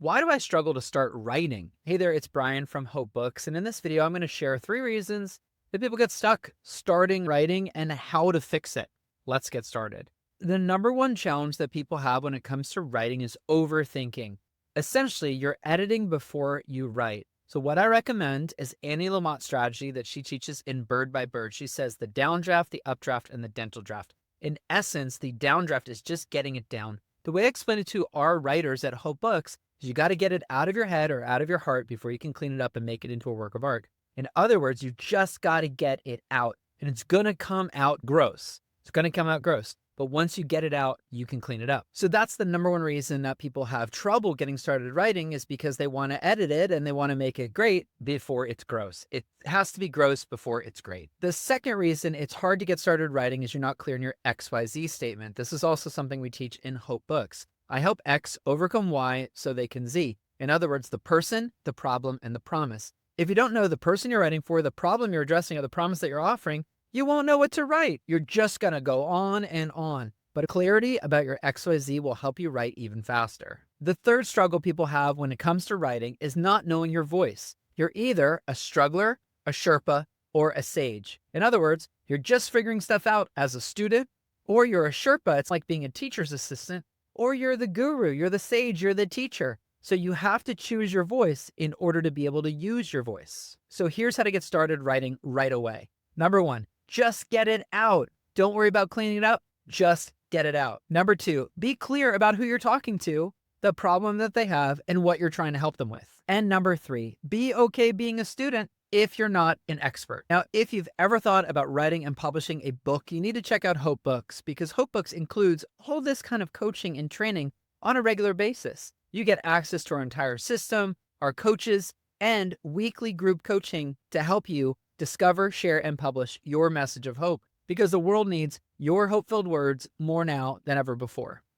Why do I struggle to start writing? Hey there, it's Brian from Hope Books, and in this video, I'm going to share 3 reasons that people get stuck starting writing and how to fix it. Let's get started. The number one challenge that people have when it comes to writing is overthinking. Essentially, you're editing before you write. So what I recommend is Annie Lamott's strategy that she teaches in Bird by Bird. She says the downdraft, the updraft, and the dental draft. In essence, the downdraft is just getting it down. The way I explain it to our writers at Hope Books is you got to get it out of your head or out of your heart before you can clean it up and make it into a work of art. In other words, you just got to get it out, and it's going to come out gross. It's going to come out gross. But once you get it out, you can clean it up. So that's the number one reason that people have trouble getting started writing, is because they want to edit it and they want to make it great before it's gross. It has to be gross before it's great. The second reason it's hard to get started writing is you're not clear in your XYZ statement. This is also something we teach in Hope Books. I help X overcome Y so they can Z. In other words, the person, the problem, and the promise. If you don't know the person you're writing for, the problem you're addressing, or the promise that you're offering, you won't know what to write. You're just going to go on and on. But clarity about your XYZ will help you write even faster. The third struggle people have when it comes to writing is not knowing your voice. You're either a struggler, a Sherpa, or a sage. In other words, you're just figuring stuff out as a student, or you're a Sherpa. It's like being a teacher's assistant, or you're the guru, you're the sage, you're the teacher. So you have to choose your voice in order to be able to use your voice. So here's how to get started writing right away. Number one, just get it out. Don't worry about cleaning it up. Just get it out. Number two, be clear about who you're talking to, the problem that they have, and what you're trying to help them with. And number three, be okay being a student if you're not an expert. Now, if you've ever thought about writing and publishing a book, you need to check out Hope Books, because Hope Books includes all this kind of coaching and training on a regular basis. You get access to our entire system, our coaches, and weekly group coaching to help you discover, share, and publish your message of hope, because the world needs your hope-filled words more now than ever before.